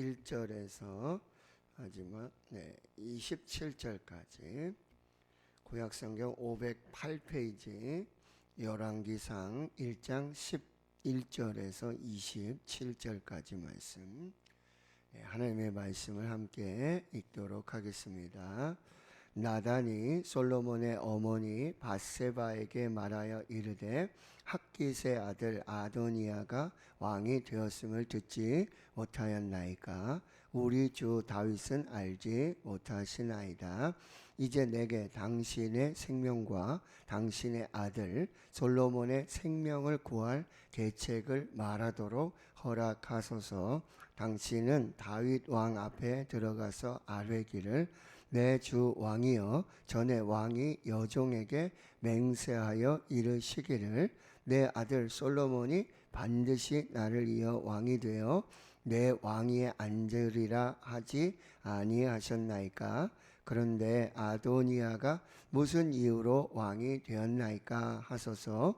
1절에서 마지막 27절까지 구약성경 508페이지 열왕기상 1장 11절에서 27절까지 말씀, 하나님의 말씀을 함께 읽도록 하겠습니다. 나단이 솔로몬의 어머니 밧세바에게 말하여 이르되 핫깃의 아들 아도니아가 왕이 되었음을 듣지 못하였나이까? 우리 주 다윗은 알지 못하시나이다. 이제 내게 당신의 생명과 당신의 아들 솔로몬의 생명을 구할 계책을 말하도록 허락하소서. 당신은 다윗 왕 앞에 들어가서 아뢰기를 내 주 왕이여, 전에 왕이 여종에게 맹세하여 이르시기를 내 아들 솔로몬이 반드시 나를 이어 왕이 되어 내 왕위에 앉으리라 하지 아니하셨나이까? 그런데 아도니아가 무슨 이유로 왕이 되었나이까 하소서.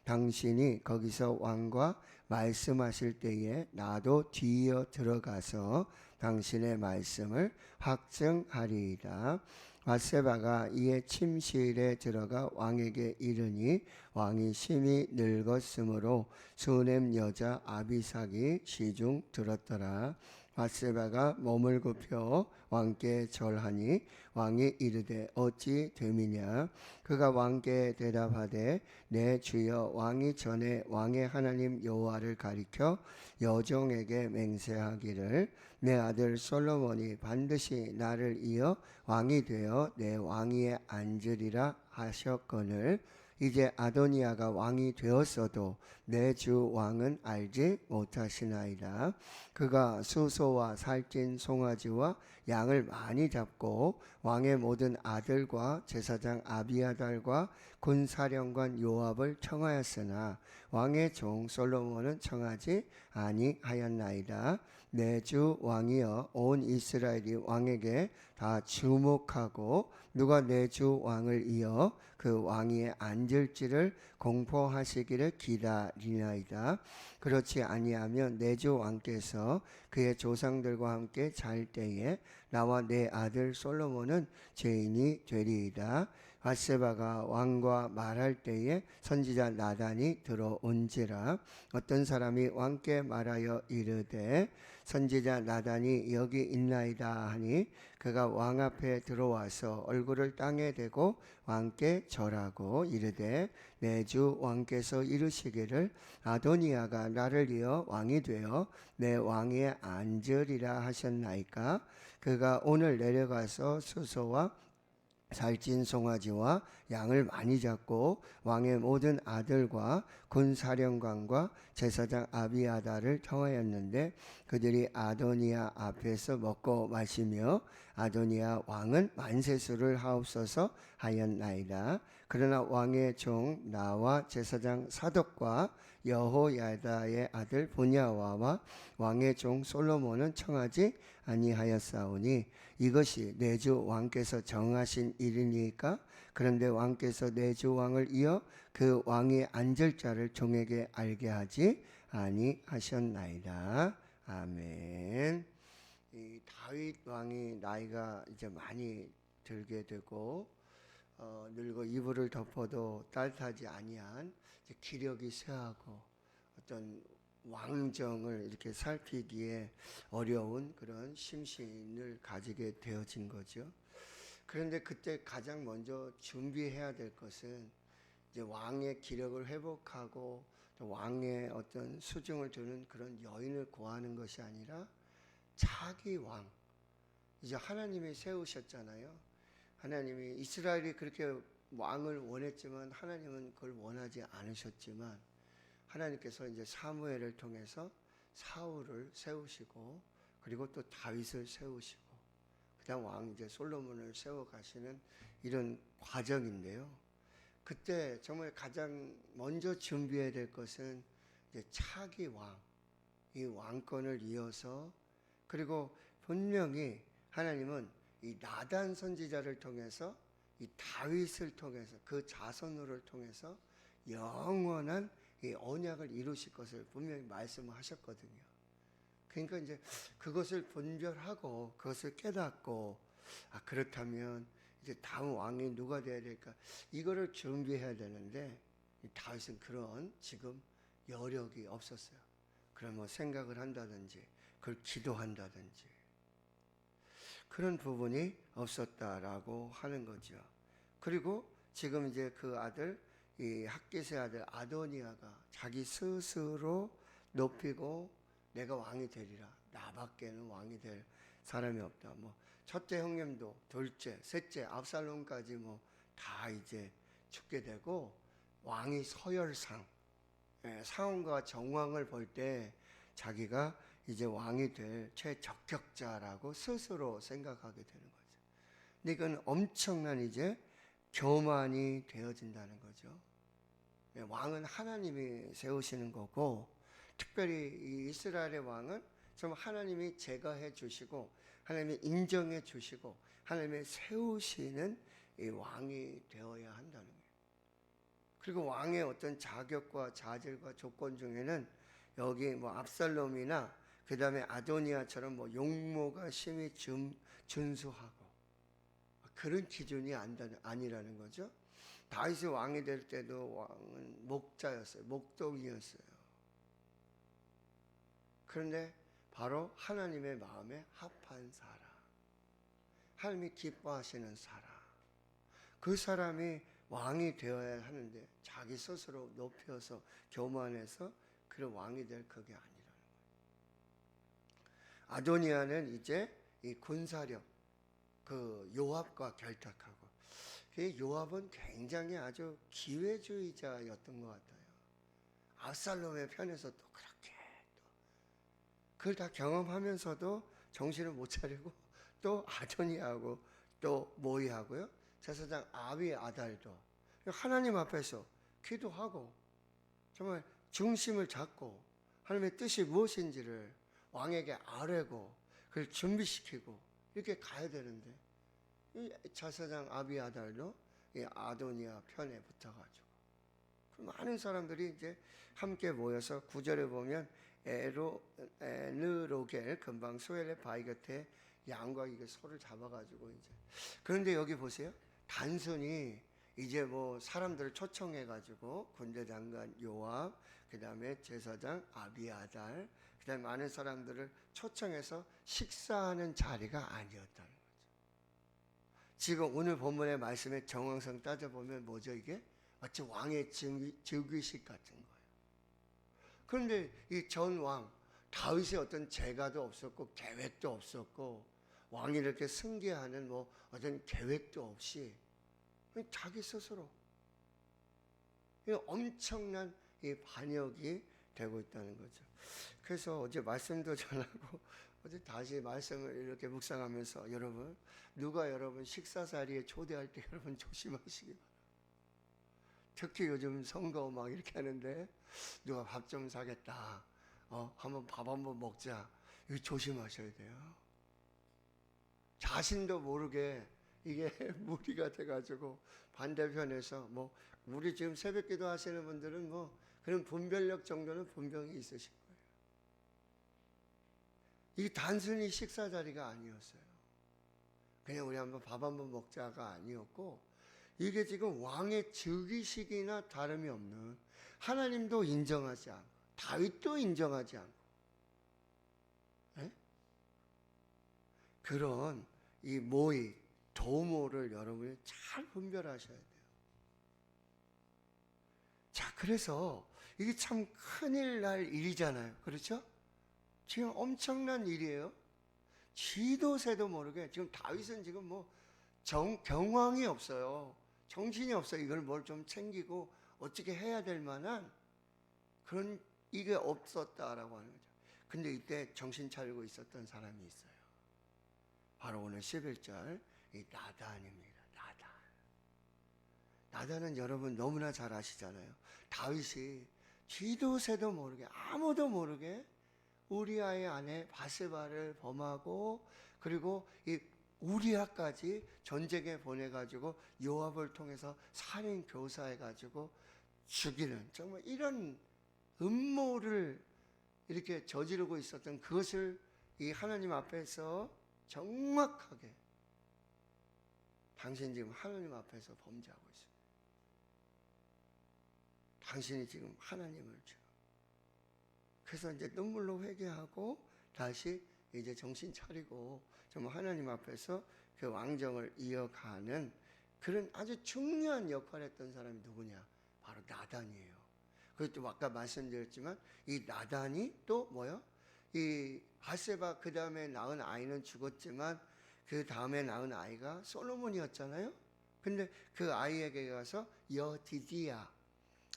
당신이 거기서 왕과 말씀하실 때에 나도 뒤이어 들어가서 당신의 말씀을 확증하리이다. 밧세바가 이에 침실에 들어가 왕에게 이르니 왕이 심히 늙었으므로 수넴 여자 아비삭이 시중 들었더라. 밧세바가 몸을 굽혀 왕께 절하니 왕이 이르되 어찌 됨이냐? 그가 왕께 대답하되 내 주여, 왕이 전에 왕의 하나님 여호와를 가리켜 여종에게 맹세하기를 내 아들 솔로몬이 반드시 나를 이어 왕이 되어 내 왕위에 앉으리라 하셨거늘 이제 아도니아가 왕이 되었어도 내 주 왕은 알지 못하시나이다. 그가 수소와 살찐 송아지와 양을 많이 잡고 왕의 모든 아들과 제사장 아비아달과 군사령관 요압을 청하였으나 왕의 종 솔로몬은 청하지 아니하였나이다. 내 주 왕이여, 온 이스라엘이 왕에게 다 주목하고 누가 내 주 왕을 이어 그 왕위에 앉을지를 공포하시기를 기다리나이다. 그렇지 아니하면 내 주 왕께서 그의 조상들과 함께 잘 때에 나와 내 아들 솔로몬은 죄인이 되리이다. 밧세바가 왕과 말할 때에 선지자 나단이 들어온지라. 어떤 사람이 왕께 말하여 이르되 선지자 나단이 여기 있나이다 하니 그가 왕 앞에 들어와서 얼굴을 땅에 대고 왕께 절하고 이르되 내 주 왕께서 이르시기를 아도니아가 나를 이어 왕이 되어 내 왕위에 앉으리라 하셨나이까? 그가 오늘 내려가서 수소와 살찐 송아지와 양을 많이 잡고 왕의 모든 아들과 군사령관과 제사장 아비아달을 청하였는데 그들이 아도니아 앞에서 먹고 마시며 아도니아 왕은 만세수를 하옵소서 하였나이다. 그러나 왕의 종 나와 제사장 사독과 여호야다의 아들 분야와와 왕의 종 솔로몬은 청하지 아니하였사오니 이것이 내 주 왕께서 정하신 일이니까? 그런데 왕께서 내 주 왕을 이어 그 왕위에 앉을 자를 종에게 알게 하지 아니하셨나이다. 아멘. 이 다윗 왕이 나이가 이제 많이 들게 되고 늙어 이불을 덮어도 따뜻하지 아니한 이제 기력이 쇠하고 어떤 왕정을 이렇게 살피기에 어려운 그런 심신을 가지게 되어진 거죠. 그런데 그때 가장 먼저 준비해야 될 것은 이제 왕의 기력을 회복하고 또 왕의 어떤 수중을 두는 그런 여인을 구하는 것이 아니라 자기 왕, 이제 하나님이 세우셨잖아요. 하나님이 이스라엘이 그렇게 왕을 원했지만 하나님은 그걸 원하지 않으셨지만 하나님께서 이제 사무엘을 통해서 사울을 세우시고 그리고 또 다윗을 세우시고 그다음 왕 이제 솔로몬을 세워 가시는 이런 과정인데요. 그때 정말 가장 먼저 준비해야 될 것은 이제 차기 왕, 이 왕권을 이어서 그리고 분명히 하나님은 이 나단 선지자를 통해서 이 다윗을 통해서 그 자손을 통해서 영원한 이 언약을 이루실 것을 분명히 말씀하셨거든요. 그러니까 이제 그것을 분별하고 그것을 깨닫고, 그렇다면 이제 다음 왕이 누가 돼야 될까? 이거를 준비해야 되는데 다윗은 그런 지금 여력이 없었어요. 그럼 뭐 생각을 한다든지 그걸 기도한다든지 그런 부분이 없었다라고 하는 거죠. 그리고 지금 이제 그 아들, 이 핫깃의 아들 아도니아가 자기 스스로 높이고 내가 왕이 되리라. 나밖에는 왕이 될 사람이 없다. 뭐 첫째 형님도 둘째, 셋째 압살롬까지 뭐 다 이제 죽게 되고 왕이 서열상, 상황과 정황을 볼 때 자기가 이제 왕이 될 최적격자라고 스스로 생각하게 되는 거죠. 근데 이건 엄청난 이제 교만이 되어진다는 거죠. 왕은 하나님이 세우시는 거고, 특별히 이 이스라엘의 왕은 좀 하나님이 제거해 주시고 하나님이 인정해 주시고 하나님이 세우시는 이 왕이 되어야 한다는 거예요. 그리고 왕의 어떤 자격과 자질과 조건 중에는 여기 뭐 압살롬이나 그 다음에 아도니아처럼 뭐 용모가 심히 준수하고 그런 기준이 아니라는 거죠. 다윗이 왕이 될 때도 왕은 목자였어요. 목동이었어요. 그런데 바로 하나님의 마음에 합한 사람, 하나님이 기뻐하시는 사람, 그 사람이 왕이 되어야 하는데 자기 스스로 높여서 교만해서 그런 왕이 될 그게 아니라는 거예요. 아도니아는 이제 이 군사력, 그 요압과 결탁하고, 그 요압은 굉장히 아주 기회주의자였던 것 같아요. 압살롬의 편에서 또 그렇게 그걸 다 경험하면서도 정신을 못 차리고 또 아도니아하고 또 모이하고요. 제사장 아비아달도 하나님 앞에서 기도하고 정말 중심을 잡고 하나님의 뜻이 무엇인지를 왕에게 아뢰고 그걸 준비시키고 이렇게 가야 되는데, 이 제사장 아비아달도 이 아도니아 편에 붙어가지고 많은 사람들이 이제 함께 모여서 9절에 보면 에느로겔 금방 소엘의 바위 곁에 양과 이게 소를 잡아가지고 이제, 그런데 여기 보세요. 단순히 이제 뭐 사람들을 초청해가지고 군대 장관 요압, 그 다음에 제사장 아비아달, 그 다음에 많은 사람들을 초청해서 식사하는 자리가 아니었다는 거죠. 지금 오늘 본문의 말씀의 정황상 따져보면 뭐죠 이게? 마치 왕의 즉위식 같은 거예요. 그런데 이 전 왕 다윗의 어떤 재가도 없었고 계획도 없었고 왕이 이렇게 승계하는 뭐 어떤 계획도 없이 자기 스스로 엄청난 이 반역이 되고 있다는 거죠. 그래서 어제 말씀도 전하고 어제 다시 말씀을 이렇게 묵상하면서 여러분, 누가 여러분 식사 자리에 초대할 때 여러분 조심하시기 바랍니다. 특히 요즘 선거 막 이렇게 하는데 누가 밥 좀 사겠다, 한번 밥 한번 먹자, 이거 조심하셔야 돼요. 자신도 모르게 이게 무리가 돼가지고 반대편에서 뭐 우리 지금 새벽기도 하시는 분들은 뭐 그런 분별력 정도는 분명히 있으실 거예요. 이게 단순히 식사 자리가 아니었어요. 그냥 우리 한번 밥 한번 먹자가 아니었고, 이게 지금 왕의 즉위식이나 다름이 없는, 하나님도 인정하지 않고 다윗도 인정하지 않고 그런 이 모의 도모를 여러분이 잘 분별하셔야 돼요. 자, 그래서 이게 참 큰일 날 일이잖아요. 그렇죠? 지금 엄청난 일이에요. 쥐도 새도 모르게 지금 다윗은 지금 뭐 경황이 없어요. 정신이 없어요. 이걸 뭘 좀 챙기고 어떻게 해야 될 만한 그런 이게 없었다라고 하는 거죠. 근데 이때 정신 차리고 있었던 사람이 있어요. 바로 오늘 11절 이 나단입니다. 나단은 여러분 너무나 잘 아시잖아요. 다윗이 쥐도 새도 모르게 아무도 모르게 우리아의 아내 바세바를 범하고, 그리고 이 우리아까지 전쟁에 보내가지고 요압을 통해서 살인 교사해가지고 죽이는, 정말 이런 음모를 이렇게 저지르고 있었던 그것을 이 하나님 앞에서 정확하게 당신 지금 하나님 앞에서 범죄하고 있습니다. 당신이 지금 하나님을 지금 그래서 이제 눈물로 회개하고 다시 이제 정신 차리고 정말 하나님 앞에서 그 왕정을 이어가는 그런 아주 중요한 역할을 했던 사람이 누구냐? 바로 나단이에요. 그것도 아까 말씀드렸지만 이 나단이 또 뭐요? 이 바세바 그 다음에 낳은 아이는 죽었지만 그 다음에 낳은 아이가 솔로몬이었잖아요. 근데 그 아이에게 가서 여디디야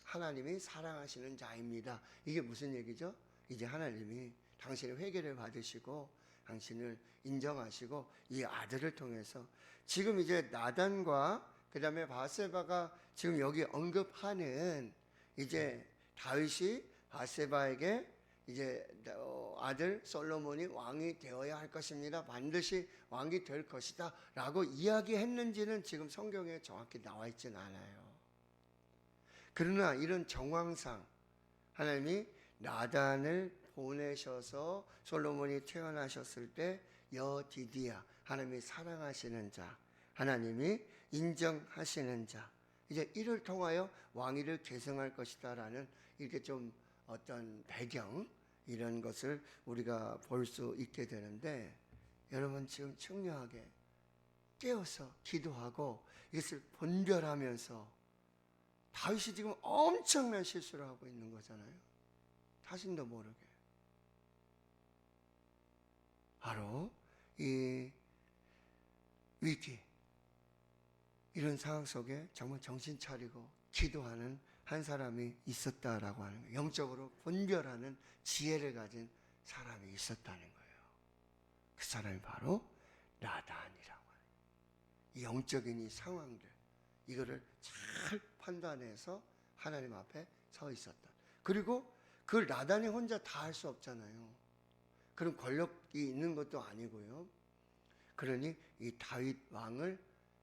하나님이 사랑하시는 자입니다. 이게 무슨 얘기죠? 이제 하나님이 당신의 회개를 받으시고 당신을 인정하시고 이 아들을 통해서 지금 이제 나단과 그 다음에 바세바가 지금 여기 언급하는 이제 다윗이 바세바에게 이제 아들 솔로몬이 왕이 되어야 할 것입니다. 반드시 왕이 될 것이다 라고 이야기했는지는 지금 성경에 정확히 나와 있지는 않아요. 그러나 이런 정황상 하나님이 나단을 보내셔서 솔로몬이 태어나셨을 때 여디디야 하나님이 사랑하시는 자, 하나님이 인정하시는 자, 이제 이를 통하여 왕위를 계승할 것이다라는 이렇게 좀 어떤 배경 이런 것을 우리가 볼 수 있게 되는데 여러분 지금 청량하게 깨어서 기도하고 이것을 분별하면서 다윗이 지금 엄청난 실수를 하고 있는 거잖아요. 자신도 모르게. 바로 이 위기 이런 상황 속에 정말 정신 차리고 기도하는 한 사람이 있었다라고 하는 거예요. 영적으로 분별하는 지혜를 가진 사람이 있었다는 거예요. 그 사람이 바로 나단이라고 하는 이 영적인 이 상황들 이거를 잘 판단해서 하나님 앞에 서 있었다. 그리고 그걸 나단이 혼자 다 할 수 없잖아요. 그런 권력이 있는 것도 아니고요. 그러니 이 다윗 왕을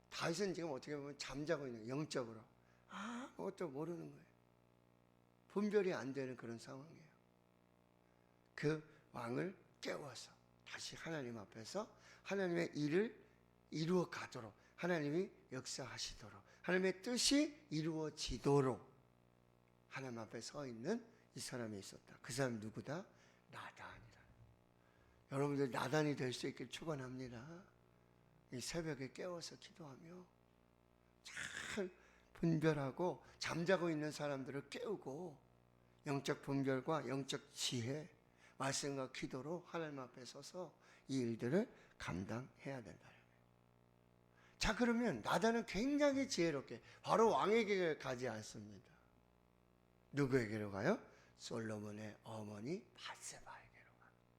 다윗은 지금 어떻게 보면 잠자고 있는 영적으로 아무것도 모르는 거예요. 분별이 안 되는 그런 상황이에요. 그 왕을 깨워서 다시 하나님 앞에서 하나님의 일을 이루어 가도록 하나님이 역사하시도록 하나님의 뜻이 이루어지도록 하나님 앞에 서 있는 이 사람이 있었다. 그 사람이 누구다? 나단이다. 여러분들 나단이 될 수 있길 축원합니다. 이 새벽에 깨워서 기도하며 잘 분별하고 잠자고 있는 사람들을 깨우고 영적 분별과 영적 지혜, 말씀과 기도로 하나님 앞에 서서 이 일들을 감당해야 된다. 자, 그러면 나단은 굉장히 지혜롭게 바로 왕에게 가지 않습니다. 누구에게로 가요? 솔로몬의 어머니 바세바에게로 갑니다.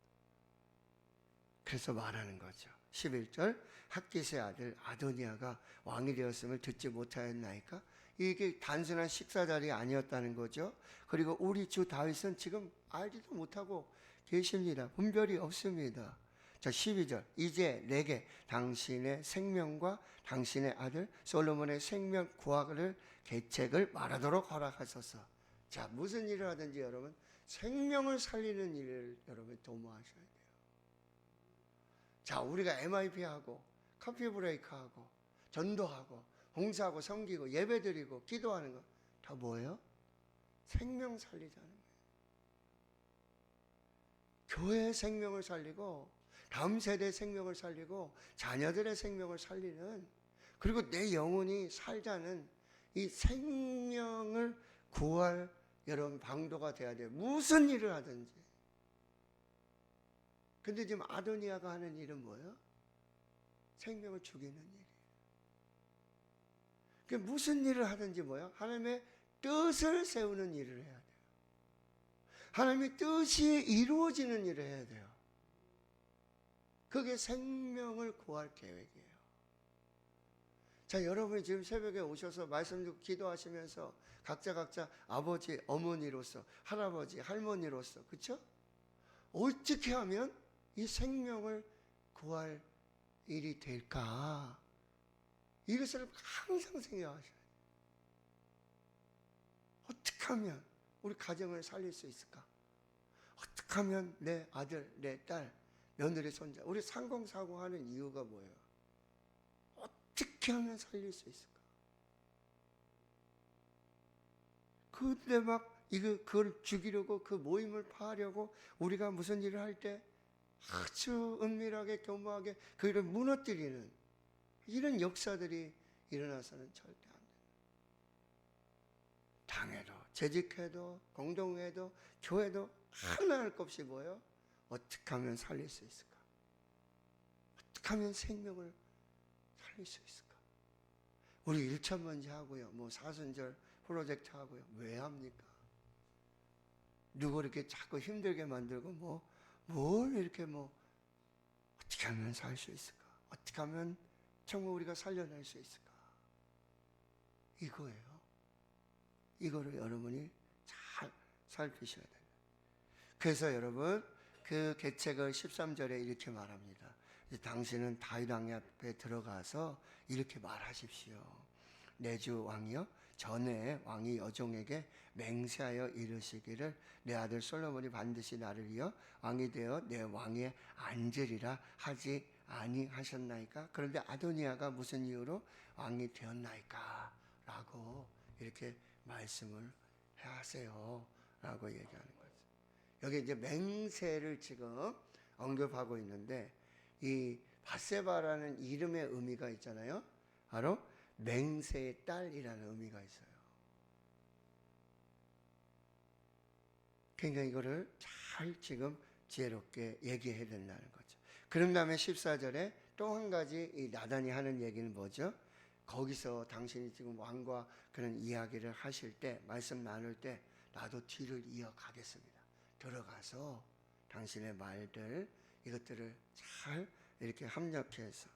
그래서 말하는 거죠. 11절 핫깃의 아들 아도니아가 왕이 되었음을 듣지 못하였나이까? 이게 단순한 식사 자리 아니었다는 거죠. 그리고 우리 주 다윗은 지금 알지도 못하고 계십니다. 분별이 없습니다. 자, 12절 이제 내게 당신의 생명과 당신의 아들 솔로몬의 생명 구하를 계책을 말하도록 허락하소서. 자, 무슨 일을 하든지 여러분 생명을 살리는 일을 여러분 도모하셔야 돼요. 자, 우리가 MIP하고 커피 브레이크하고 전도하고 봉사하고 섬기고 예배드리고 기도하는 거 다 뭐예요? 생명 살리자는 거예요. 교회의 생명을 살리고 다음 세대의 생명을 살리고 자녀들의 생명을 살리는 그리고 내 영혼이 살자는 이 생명을 구할 여러분 방도가 돼야 돼요. 무슨 일을 하든지. 근데 지금 아도니아가 하는 일은 뭐예요? 생명을 죽이는 일이에요. 그러니까 무슨 일을 하든지 뭐예요? 하나님의 뜻을 세우는 일을 해야 돼요. 하나님의 뜻이 이루어지는 일을 해야 돼요. 그게 생명을 구할 계획이에요. 자, 여러분이 지금 새벽에 오셔서 말씀 듣고 기도하시면서 각자 아버지, 어머니로서 할아버지, 할머니로서 그렇죠? 어떻게 하면 이 생명을 구할 일이 될까? 이것을 항상 생각하셔야 돼요. 어떻게 하면 우리 가정을 살릴 수 있을까? 어떻게 하면 내 아들, 내 딸, 며느리, 손자, 우리 상공사고 하는 이유가 뭐예요? 어떻게 하면 살릴 수 있을까? 근데 막 그걸 죽이려고, 그 모임을 파하려고 우리가 무슨 일을 할 때 아주 은밀하게 교묘하게 그를 무너뜨리는 이런 역사들이 일어나서는 절대 안 돼요. 당에도, 재직해도, 공동회도, 교회도 하나 할 것 없이 뭐예요? 어떻게 하면 살릴 수 있을까? 어떻게 하면 생명을 살릴 수 있을까? 우리 일천번제 하고요, 뭐 사순절 프로젝트 하고요, 왜 합니까? 누구 이렇게 자꾸 힘들게 만들고 뭘 이렇게 어떻게 하면 살 수 있을까? 어떻게 하면 정말 우리가 살려낼 수 있을까? 이거예요. 이거를 여러분이 잘 살피셔야 돼요. 그래서 여러분 그 계책을 13절에 이렇게 말합니다. 당신은 다윗 왕 앞에 들어가서 이렇게 말하십시오. 내 주 왕이여, 전에 왕이 여종에게 맹세하여 이르시기를 내 아들 솔로몬이 반드시 나를 이어 왕이 되어 내 왕에 앉으리라 하지 아니하셨나이까? 그런데 아도니아가 무슨 이유로 왕이 되었나이까? 라고 이렇게 말씀을 하세요 라고 얘기하는 거죠. 여기 이제 맹세를 지금 언급하고 있는데, 이 밧세바라는 이름의 의미가 있잖아요. 바로 맹세의 딸이라는 의미가 있어요. 그러니까 이거를 잘 지금 지혜롭게 얘기해야 된다는 거죠. 그런 다음에 14절에 또 한 가지 이 나단이 하는 얘기는 뭐죠? 거기서 당신이 지금 왕과 그런 이야기를 하실 때, 말씀 나눌 때 나도 뒤를 이어가겠습니다. 들어가서 당신의 말들 이것들을 잘 이렇게 합력해서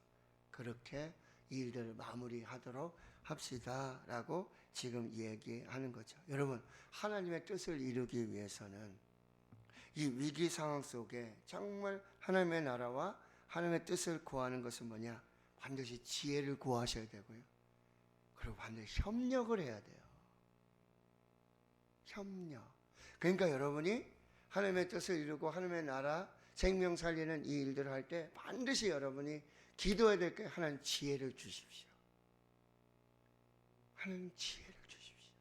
그렇게 이 일들을 마무리하도록 합시다 라고 지금 얘기하는 거죠. 여러분, 하나님의 뜻을 이루기 위해서는 이 위기 상황 속에 정말 하나님의 나라와 하나님의 뜻을 구하는 것은 뭐냐? 반드시 지혜를 구하셔야 되고요, 그리고 반드시 협력을 해야 돼요. 협력. 그러니까 여러분이 하나님의 뜻을 이루고 하나님의 나라 생명 살리는 이 일들을 할 때 반드시 여러분이 기도해야 될 게, 하나님 지혜를 주십시오. 하나님 지혜를 주십시오.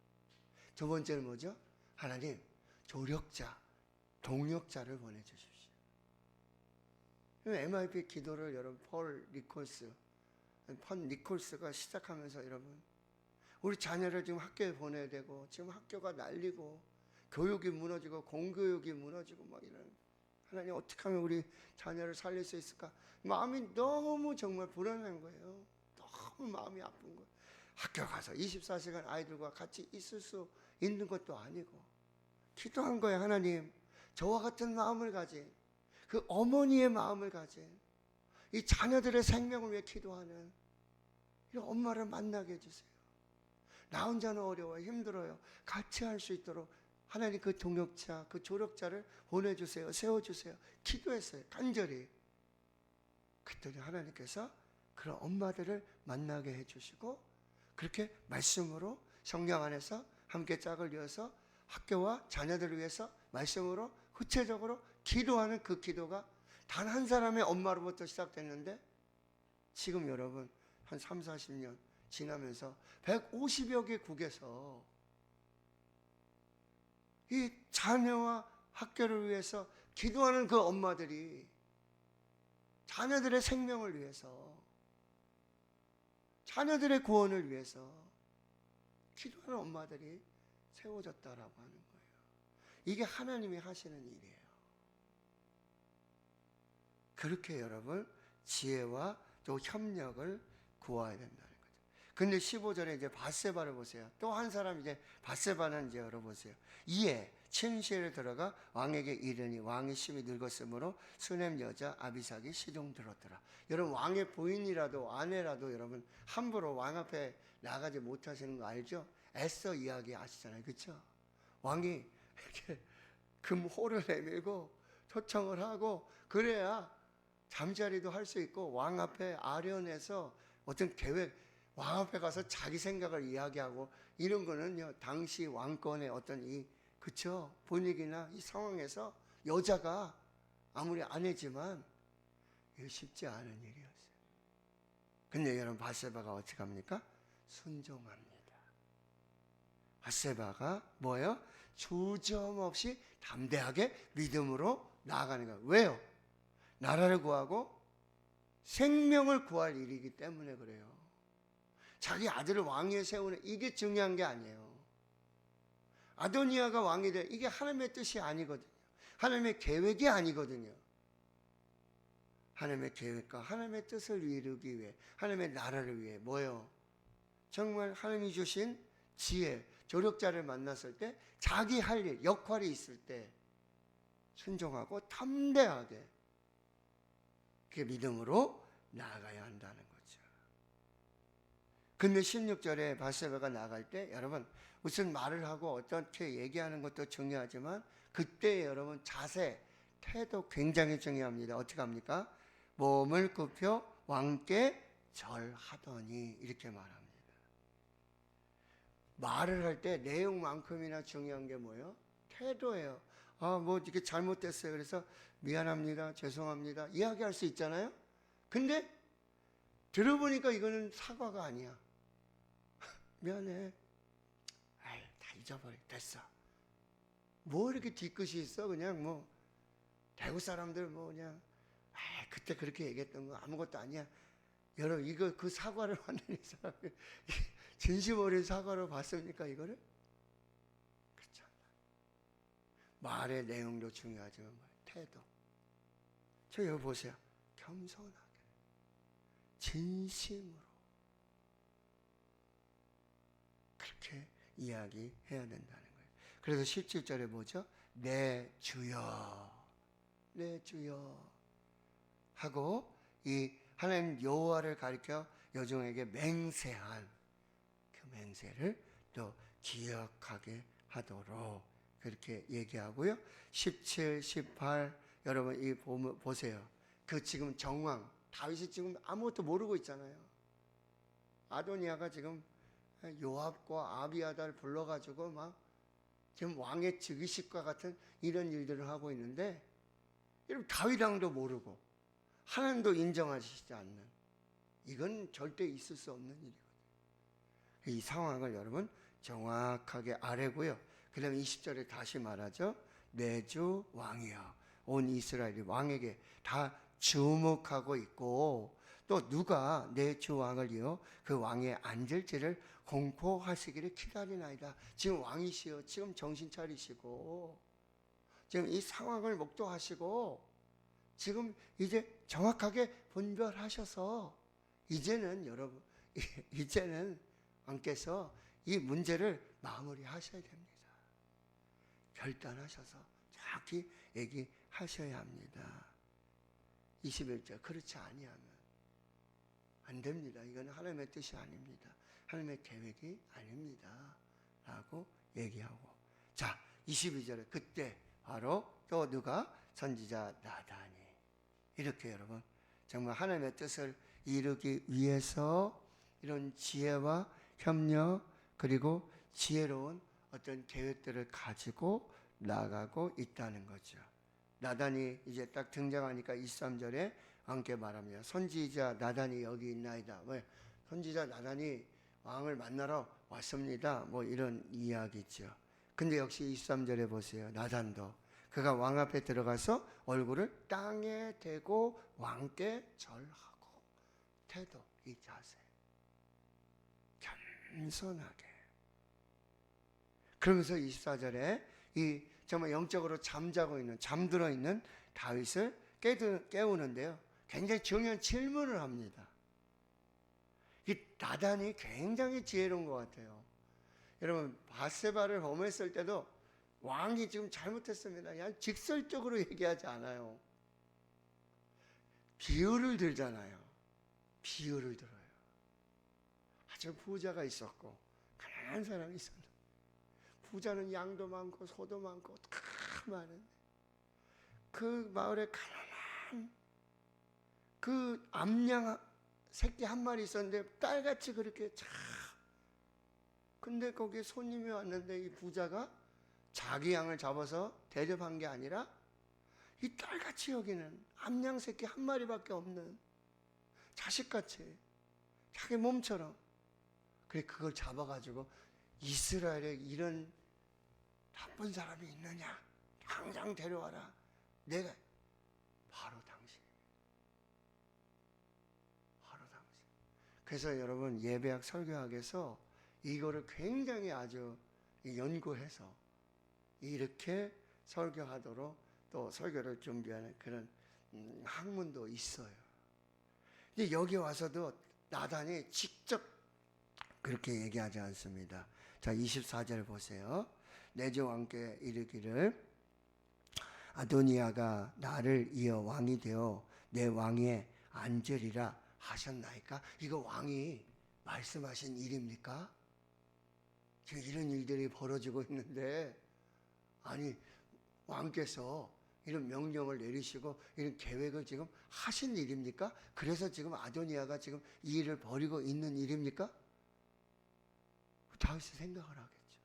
두 번째는 뭐죠? 하나님 조력자, 동력자를 보내주십시오. MIP 기도를 여러분 폴 니콜스가 시작하면서 여러분, 우리 자녀를 지금 학교에 보내야 되고, 지금 학교가 날리고 교육이 무너지고 공교육이 무너지고 막 이런, 하나님 어떻게 하면 우리 자녀를 살릴 수 있을까? 마음이 너무 정말 불안한 거예요. 너무 마음이 아픈 거예요. 학교 가서 24시간 아이들과 같이 있을 수 있는 것도 아니고 기도한 거예요. 하나님, 저와 같은 마음을 가진, 그 어머니의 마음을 가진 이 자녀들의 생명을 위해 기도하는 이 엄마를 만나게 해주세요. 나 혼자는 어려워요, 힘들어요. 같이 할 수 있도록 하나님 그 동역자, 그 조력자를 보내주세요, 세워주세요. 기도했어요, 간절히. 그랬더니 하나님께서 그런 엄마들을 만나게 해주시고, 그렇게 말씀으로 성령 안에서 함께 짝을 이어서 학교와 자녀들을 위해서 말씀으로 구체적으로 기도하는 그 기도가 단 한 사람의 엄마로부터 시작됐는데, 지금 여러분 한 3, 40년 지나면서 150여 개 국에서 이 자녀와 학교를 위해서 기도하는 그 엄마들이 자녀들의 생명을 위해서, 자녀들의 구원을 위해서 기도하는 엄마들이 세워졌다라고 하는 거예요. 이게 하나님이 하시는 일이에요. 그렇게 여러분 지혜와 또 협력을 구해야 된다는 거죠. 근데 15절에 이제 밧세바를 보세요. 또 한 사람, 이제 밧세바는 이제 열어보세요. 이에 침실에 들어가 왕에게 이르니 왕이 심히 늙었으므로 수넴 여자 아비삭이 시종 들었더라. 여러분, 왕의 부인이라도 아내라도 여러분 함부로 왕 앞에 나가지 못하시는 거 알죠? 에스더 이야기 아시잖아요, 그렇죠? 왕이 이렇게 금호를 내밀고 초청을 하고 그래야 잠자리도 할 수 있고, 왕 앞에 아련해서 어떤 계획, 왕 앞에 가서 자기 생각을 이야기하고 이런 거는요, 당시 왕권의 어떤 이, 그쵸, 분위기나 이 상황에서 여자가 아무리 아내지만 이거 쉽지 않은 일이었어요. 근데 여러분 바세바가 어떻게 합니까? 순종합니다. 바세바가 뭐예요? 주저없이 담대하게 믿음으로 나아가는 거예요. 왜요? 나라를 구하고 생명을 구할 일이기 때문에 그래요. 자기 아들을 왕위에 세우는 이게 중요한 게 아니에요. 아도니아가 왕이 돼 이게 하나님의 뜻이 아니거든요. 하나님의 계획이 아니거든요. 하나님의 계획과 하나님의 뜻을 이루기 위해 하나님의 나라를 위해 뭐예요? 정말 하나님이 주신 지혜, 조력자를 만났을 때 자기 할 일, 역할이 있을 때 순종하고 담대하게 그 믿음으로 나아가야 한다는 거죠. 근데 16절에 바세바가 나갈 때 여러분 무슨 말을 하고 어떻게 얘기하는 것도 중요하지만 그때 여러분 자세, 태도 굉장히 중요합니다. 어떻게 합니까? 몸을 굽혀 왕께 절하더니 이렇게 말합니다. 말을 할 때 내용만큼이나 중요한 게 뭐예요? 태도예요. 뭐 이렇게 잘못됐어요. 그래서 미안합니다. 죄송합니다. 이야기할 수 있잖아요. 근데 들어보니까 이거는 사과가 아니야. 미안해. 아이, 다 잊어버려. 됐어. 뭐 이렇게 뒤끝이 있어? 그냥 뭐 대구 사람들 뭐 그냥 그때 그렇게 얘기했던 거 아무것도 아니야. 여러분 이거 그 사과를 받는 사람이 진심 어린 사과로 봤습니까 이거를? 그렇죠. 말의 내용도 중요하지만 태도. 저 여기 보세요. 겸손하게 진심으로 그렇게 이야기해야 된다는 거예요. 그래서 17절에 뭐죠? 내 주여 내 주여 하고 이 하나님 여호와를 가리켜 여종에게 맹세한 그 맹세를 또 기억하게 하도록 그렇게 얘기하고요. 17, 18 여러분 이 보세요. 그 지금 정황 다윗이 지금 아무것도 모르고 있잖아요. 아도니아가 지금 요압과 아비아다를 불러가지고 막 지금 왕의 즉위식과 같은 이런 일들을 하고 있는데 여러분 다윗 왕도 모르고 하나님도 인정하시지 않는 이건 절대 있을 수 없는 일이거든요. 이 상황을 여러분 정확하게 아뢰고요. 그 다음에 20절에 다시 말하죠. 내 주 왕이여 온 이스라엘이 왕에게 다 주목하고 있고 또 누가 내 주 왕을요 그 왕에 앉을지를 공포하시기를 기다리나이다. 지금 왕이시여 지금 정신 차리시고 지금 이 상황을 목도하시고 지금 이제 정확하게 분별하셔서 이제는 여러분 이제는 왕께서 이 문제를 마무리하셔야 됩니다. 결단하셔서 정확히 얘기하셔야 합니다. 21절 그렇지 아니하면 안 됩니다. 이건 하나님의 뜻이 아닙니다. 하나님의 계획이 아닙니다. 라고 얘기하고 자 22절에 그때 바로 또 누가 선지자 나단이 이렇게 여러분 정말 하나님의 뜻을 이루기 위해서 이런 지혜와 협력 그리고 지혜로운 어떤 계획들을 가지고 나가고 있다는 거죠. 나단이 이제 딱 등장하니까 23절에 왕께 말합니다. 선지자 나단이 여기 있나이다. 왜? 선지자 나단이 왕을 만나러 왔습니다. 뭐 이런 이야기죠. 근데 역시 23절에 보세요. 나단도 그가 왕 앞에 들어가서 얼굴을 땅에 대고 왕께 절하고 태도 이 자세 겸손하게 그러면서 24절에 이 정말 영적으로 잠들어 있는 다윗을 깨우는데요. 굉장히 중요한 질문을 합니다. 이 나단이 굉장히 지혜로운 것 같아요. 여러분 바세바를 범했을 때도 왕이 지금 잘못했습니다. 그냥 직설적으로 얘기하지 않아요. 비유를 들잖아요. 비유를 들어요. 아주 부자가 있었고 가난한 사람이 있었는데 부자는 양도 많고 소도 많고 다 많은데 그 마을에 가난한 그 암양 새끼 한 마리 있었는데 딸같이 그렇게 참 근데 거기에 손님이 왔는데 이 부자가 자기 양을 잡아서 대접한 게 아니라 이 딸같이 여기는 암양 새끼 한 마리밖에 없는 자식같이 자기 몸처럼. 그래 그걸 잡아가지고 이스라엘에 이런 나쁜 사람이 있느냐? 당장 데려와라. 내가 바로 당신. 바로 당신. 그래서 여러분 예배학 설교학에서 이거를 굉장히 아주 연구해서 이렇게 설교하도록 또 설교를 준비하는 그런 학문도 있어요. 근데 여기 와서도 나단이 직접 그렇게 얘기하지 않습니다. 자, 24절 보세요. 내 주 왕께 이르기를 아도니아가 나를 이어 왕이 되어 내 왕에 앉으리라 하셨나이까? 이거 왕이 말씀하신 일입니까? 지금 이런 일들이 벌어지고 있는데, 아니 왕께서 이런 명령을 내리시고 이런 계획을 지금 하신 일입니까? 그래서 지금 아도니아가 지금 이 일을 벌이고 있는 일입니까? 다윗이 생각을 하겠죠.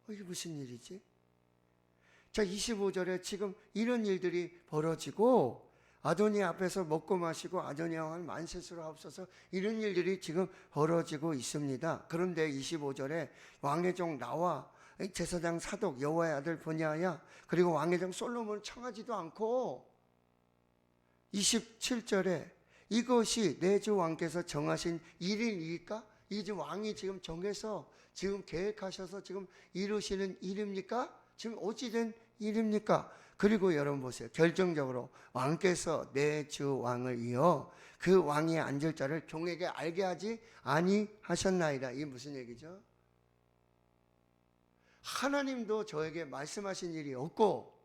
이게 무슨 일이지? 자, 25절에 지금 이런 일들이 벌어지고 아도니아 앞에서 먹고 마시고 아도니아 왕을 만세수로 하옵소서, 이런 일들이 지금 벌어지고 있습니다. 그런데 25절에 왕의 종 나와 제사장 사독 여호와의 아들 브냐야 그리고 왕의 종 솔로몬을 청하지도 않고 27절에 이것이 내 주 왕께서 정하신 일일까? 이 주 왕이 지금 정해서 지금 계획하셔서 지금 이루시는 일입니까? 지금 어찌된 일입니까? 그리고 여러분 보세요. 결정적으로 왕께서 내 주 왕을 이어 그 왕이 앉을 자를 종에게 알게 하지 아니하셨나이다. 이게 무슨 얘기죠? 하나님도 저에게 말씀하신 일이 없고,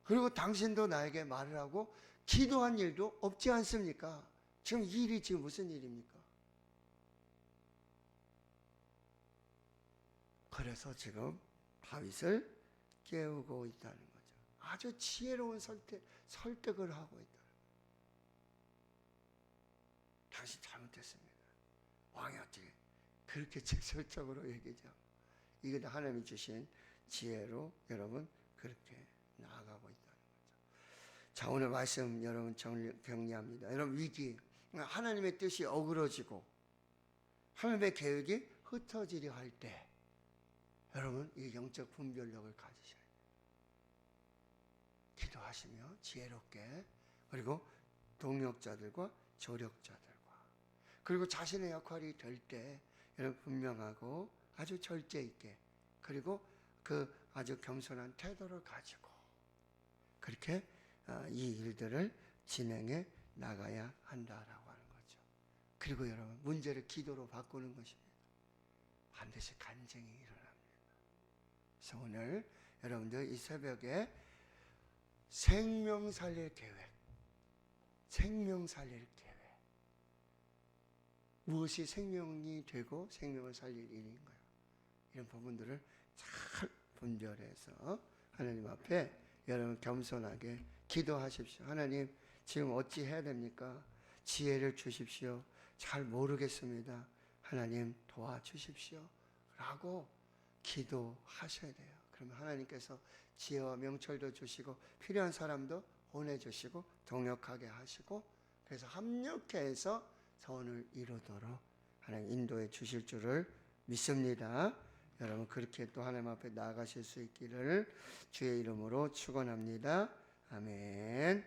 그리고 당신도 나에게 말을 하고 기도한 일도 없지 않습니까? 지금 이 일이 지금 무슨 일입니까? 그래서 지금 다윗을 깨우고 있다는 거죠. 아주 지혜로운 설득을 하고 있다. 당신 잘못했습니다. 왕이 어떻게 그렇게 직설적으로 얘기죠. 이것도 하나님이 주신 지혜로 여러분 그렇게 나아가고 있다는 거죠. 자, 오늘 말씀 여러분 정리합니다. 여러분 위기, 하나님의 뜻이 어그러지고 하나님의 계획이 흩어지려 할 때 여러분 이 영적 분별력을 가지셔야 돼요. 기도하시며 지혜롭게, 그리고 동력자들과 조력자들과, 그리고 자신의 역할이 될 때 여러분 분명하고 아주 절제 있게, 그리고 그 아주 겸손한 태도를 가지고 그렇게 이 일들을 진행해 나가야 한다라고 하는 거죠. 그리고 여러분 문제를 기도로 바꾸는 것입니다. 반드시 간증이 일어납니다. 그래서 오늘 여러분들 이 새벽에 생명 살릴 계획, 생명 살릴 계획, 무엇이 생명이 되고 생명을 살릴 일인가요? 이런 부분들을 잘 분별해서 하나님 앞에 여러분 겸손하게 기도하십시오. 하나님 지금 어찌 해야 됩니까? 지혜를 주십시오. 잘 모르겠습니다. 하나님 도와주십시오. 라고 기도하셔야 돼요. 그러면 하나님께서 지혜와 명철도 주시고 필요한 사람도 보내주시고 동력하게 하시고, 그래서 합력해서 선을 이루도록 하나님 인도해 주실 줄을 믿습니다. 여러분 그렇게 또 하나님 앞에 나아가실 수 있기를 주의 이름으로 축원합니다. 아멘.